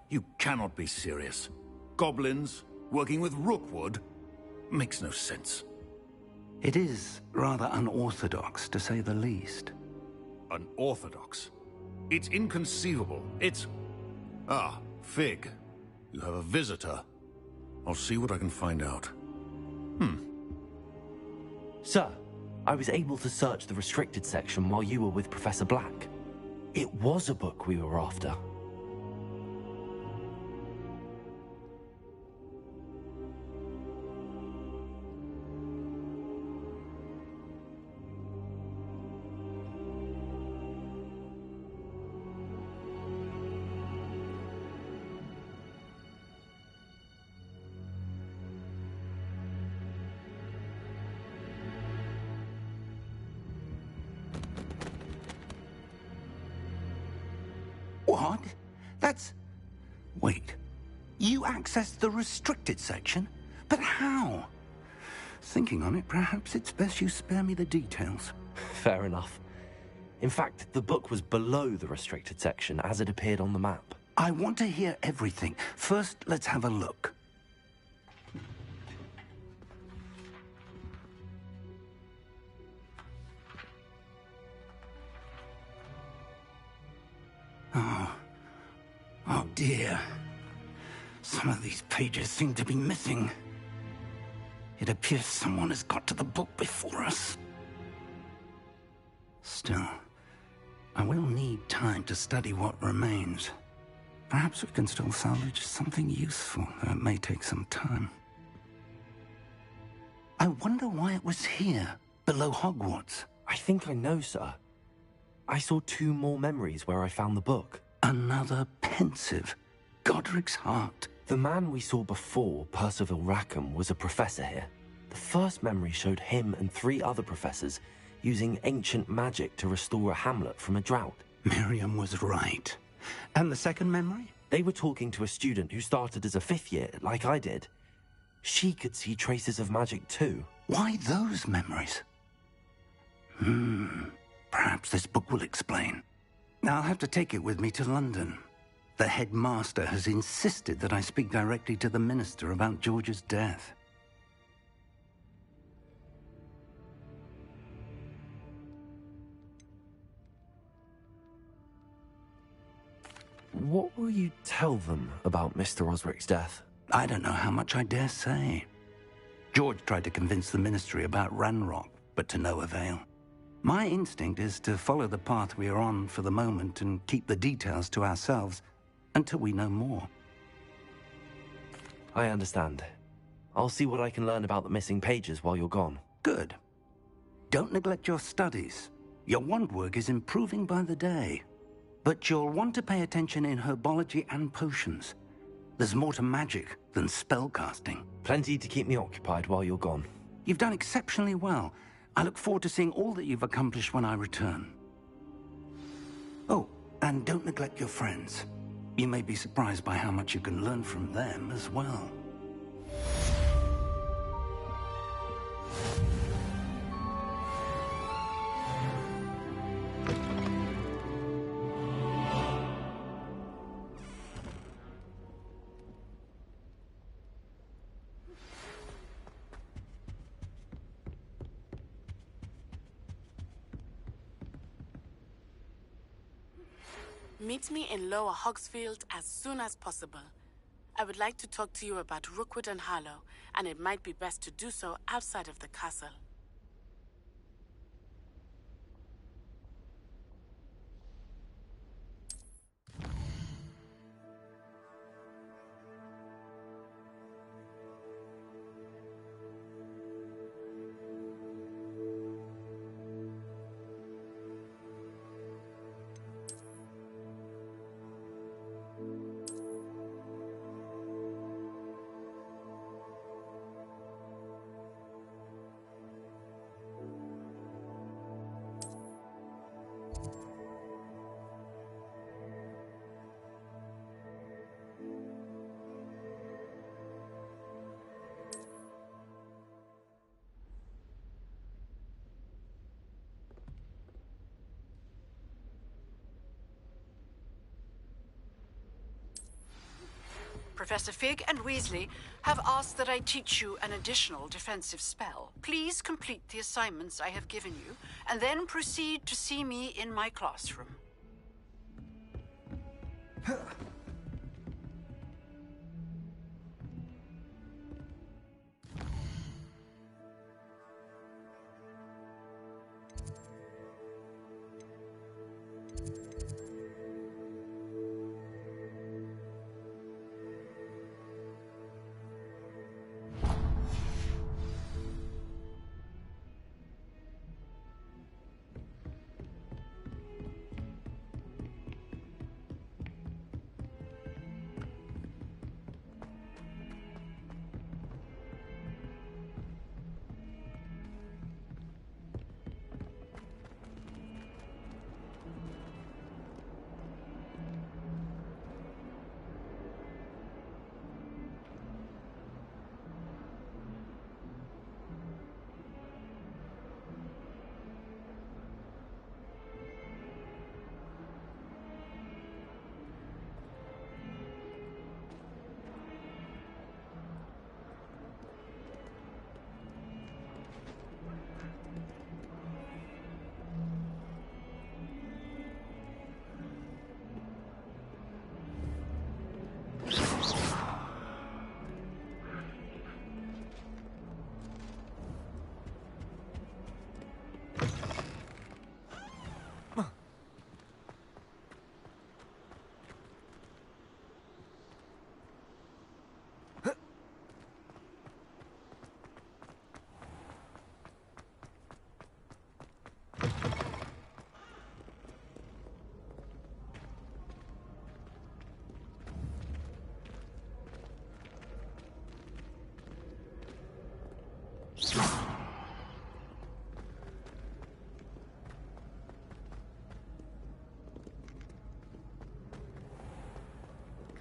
You cannot be serious. Goblins working with Rookwood? Makes no sense. It is rather unorthodox, to say the least. Unorthodox? It's inconceivable. It's... Ah, Fig. You have a visitor. I'll see what I can find out. Sir, I was able to search the restricted section while you were with Professor Black. It was a book we were after. What? That's... Wait. You accessed the restricted section? But how? Thinking on it, perhaps it's best you spare me the details. Fair enough. In fact, the book was below the restricted section as it appeared on the map. I want to hear everything. First, let's have a look. Oh dear. Some of these pages seem to be missing. It appears someone has got to the book before us. Still, I will need time to study what remains. Perhaps we can still salvage something useful, though it may take some time. I wonder why it was here, below Hogwarts. I think I know, sir. I saw 2 more memories where I found the book. Another pensive. Godric's heart. The man we saw before, Percival Rackham, was a professor here. The first memory showed him and 3 other professors using ancient magic to restore a hamlet from a drought. Miriam was right. And the second memory? They were talking to a student who started as a 5th year, like I did. She could see traces of magic too. Why those memories? Perhaps this book will explain. Now I'll have to take it with me to London. The headmaster has insisted that I speak directly to the minister about George's death. What will you tell them about Mr. Osric's death? I don't know how much I dare say. George tried to convince the ministry about Ranrock, but to no avail. My instinct is to follow the path we are on for the moment and keep the details to ourselves until we know more. I understand. I'll see what I can learn about the missing pages while you're gone. Good. Don't neglect your studies. Your wand work is improving by the day. But you'll want to pay attention in herbology and potions. There's more to magic than spellcasting. Plenty to keep me occupied while you're gone. You've done exceptionally well. I look forward to seeing all that you've accomplished when I return. Oh, and don't neglect your friends. You may be surprised by how much you can learn from them as well. Meet me in Lower Hogsfield as soon as possible. I would like to talk to you about Rookwood and Harlow, and it might be best to do so outside of the castle. Professor Fig and Weasley have asked that I teach you an additional defensive spell. Please complete the assignments I have given you, and then proceed to see me in my classroom.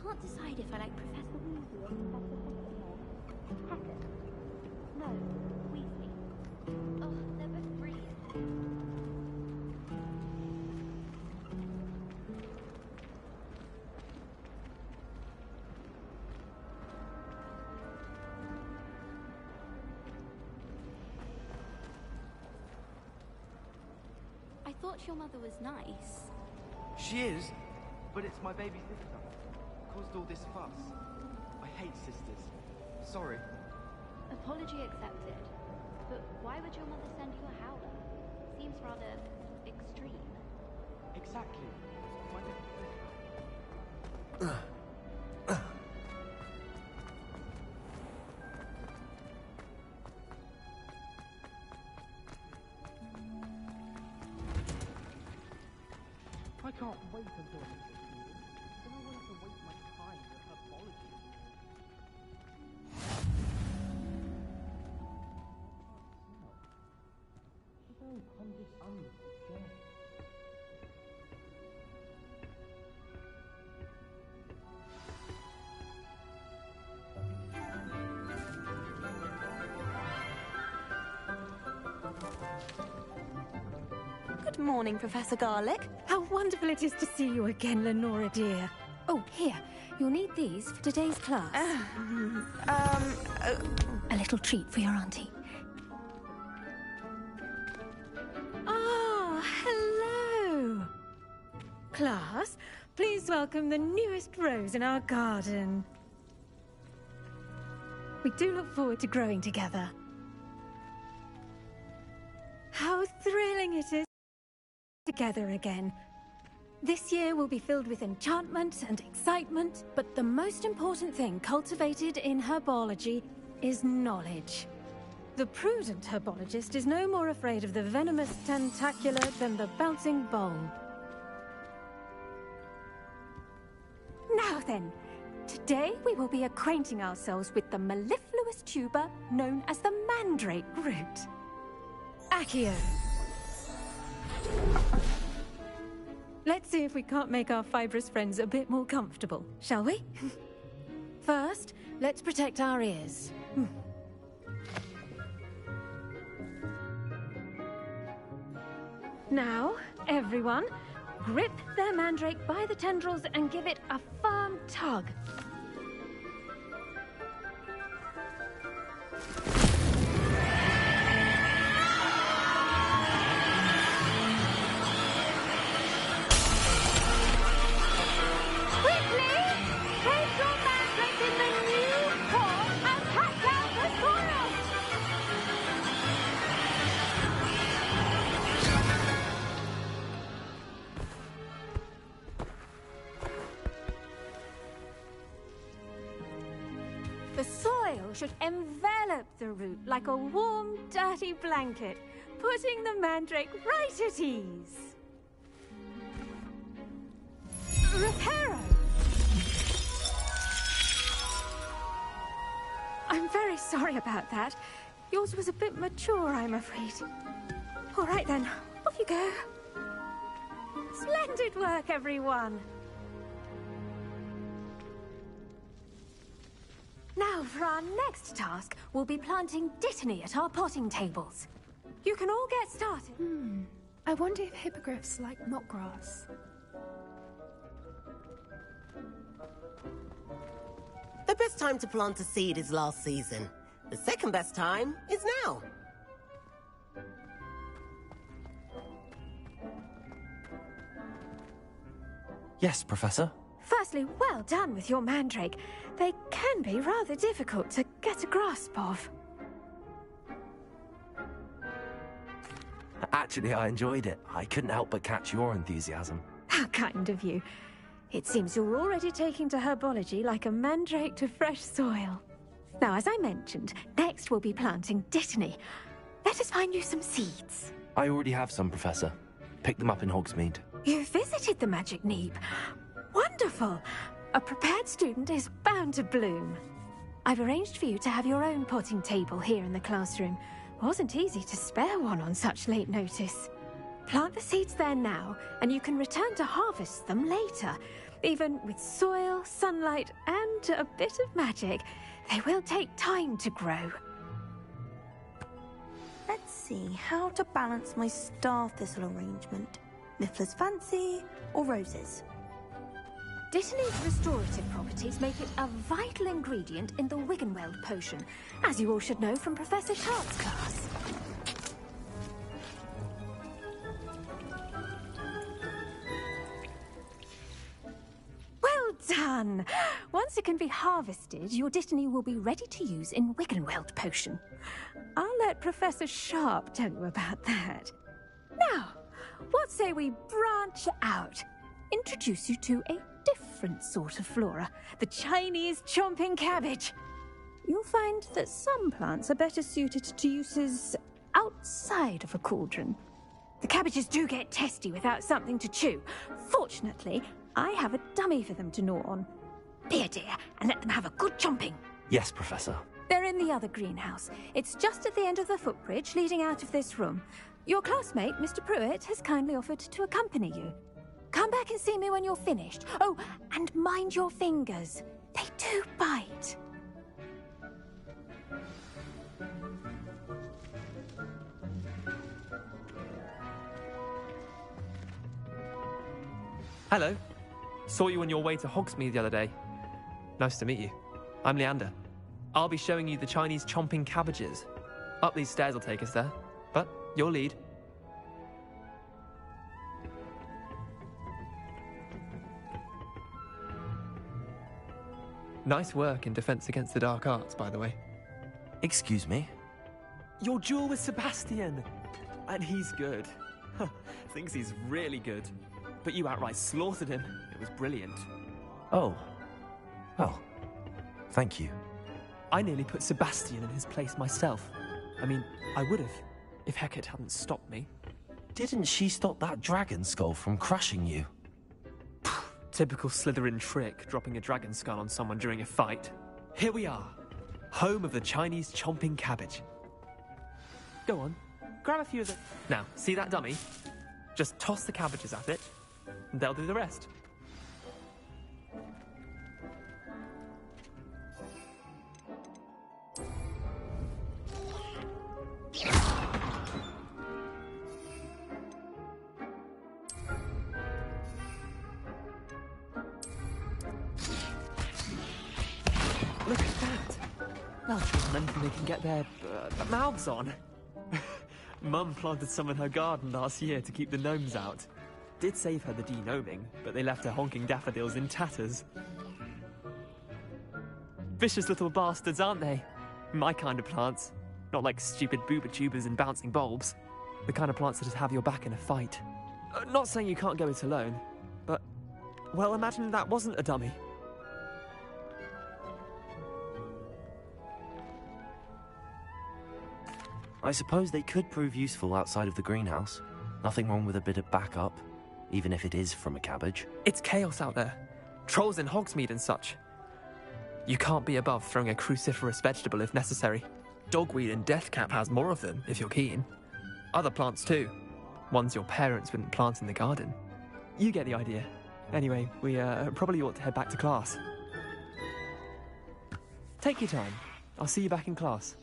Can't decide if I like Professor Weasley or Professor Pettigrew. Hackett. No, Weasley. Oh, they're both brilliant. I thought your mother was nice. She is, but it's my baby sister. Caused all this fuss. I hate sisters. Sorry. Apology accepted. But why would your mother send you a howler? Seems rather extreme. Exactly. My little I can't wait until I get students. Then I won't have to waste my time with herbology. The very pungent onions are dead. Good morning, Professor Garlick. How wonderful it is to see you again, Lenora dear. Oh, here. You'll need these for today's class. A little treat for your auntie. Ah, hello. Class, please welcome the newest rose in our garden. We do look forward to growing together. How thrilling it is together again. This year will be filled with enchantment and excitement, but the most important thing cultivated in herbology is knowledge. The prudent herbologist is no more afraid of the venomous tentacular than the bouncing bulb. Now then, today we will be acquainting ourselves with the mellifluous tuber known as the mandrake root. Accio. Let's see if we can't make our fibrous friends a bit more comfortable, shall we? First, let's protect our ears. Now, everyone, grip their mandrake by the tendrils and give it a firm tug. should envelop the root like a warm, dirty blanket, putting the mandrake right at ease. Reparo! I'm very sorry about that. Yours was a bit mature, I'm afraid. All right then, off you go. Splendid work, everyone. Now, for our next task, we'll be planting dittany at our potting tables. You can all get started. I wonder if hippogriffs like knotgrass. The best time to plant a seed is last season. The second best time is now. Yes, Professor? Firstly, well done with your mandrake. They can be rather difficult to get a grasp of. Actually, I enjoyed it. I couldn't help but catch your enthusiasm. How kind of you. It seems you're already taking to herbology like a mandrake to fresh soil. Now, as I mentioned, next we'll be planting dittany. Let us find you some seeds. I already have some, Professor. Picked them up in Hogsmeade. You visited the Magic Neep. Wonderful! A prepared student is bound to bloom. I've arranged for you to have your own potting table here in the classroom. Wasn't easy to spare one on such late notice. Plant the seeds there now, and you can return to harvest them later. Even with soil, sunlight, and a bit of magic, they will take time to grow. Let's see how to balance my star thistle arrangement. Miffler's Fancy or roses? Dittany's restorative properties make it a vital ingredient in the Wiggenweld potion, as you all should know from Professor Sharp's class. Well done! Once it can be harvested, your dittany will be ready to use in Wiggenweld potion. I'll let Professor Sharp tell you about that. Now, what say we branch out? Introduce you to a different sort of flora, the Chinese chomping cabbage. You'll find that some plants are better suited to uses outside of a cauldron. The cabbages do get testy without something to chew. Fortunately, I have a dummy for them to gnaw on. Be a dear and let them have a good chomping. Yes, Professor. They're in the other greenhouse. It's just at the end of the footbridge leading out of this room. Your classmate, Mr. Pruitt, has kindly offered to accompany you. Come back and see me when you're finished. Oh, and mind your fingers. They do bite. Hello. Saw you on your way to Hogsmeade the other day. Nice to meet you. I'm Leander. I'll be showing you the Chinese chomping cabbages. Up these stairs will take us there, but you'll lead. Nice work in Defense Against the Dark Arts, by the way. Excuse me? Your duel with Sebastian! And he's good. Thinks he's really good. But you outright slaughtered him. It was brilliant. Oh. Well, thank you. I nearly put Sebastian in his place myself. I mean, I would have, if Hecate hadn't stopped me. Didn't she stop that dragon skull from crushing you? Typical Slytherin trick, dropping a dragon skull on someone during a fight. Here we are, home of the Chinese chomping cabbage. Go on, grab a few of them. Now, see that dummy? Just toss the cabbages at it, and they'll do the rest. Look at that! Well, anything they can get their mouths on. Mum planted some in her garden last year to keep the gnomes out. Did save her the de-gnoming, but they left her honking daffodils in tatters. Vicious little bastards, aren't they? My kind of plants. Not like stupid booba tubers and bouncing bulbs. The kind of plants that just have your back in a fight. Not saying you can't go it alone, but... well, imagine that wasn't a dummy. I suppose they could prove useful outside of the greenhouse. Nothing wrong with a bit of backup, even if it is from a cabbage. It's chaos out there. Trolls in Hogsmeade and such. You can't be above throwing a cruciferous vegetable if necessary. Dogweed and Deathcap has more of them, if you're keen. Other plants too. Ones your parents wouldn't plant in the garden. You get the idea. Anyway, we probably ought to head back to class. Take your time. I'll see you back in class.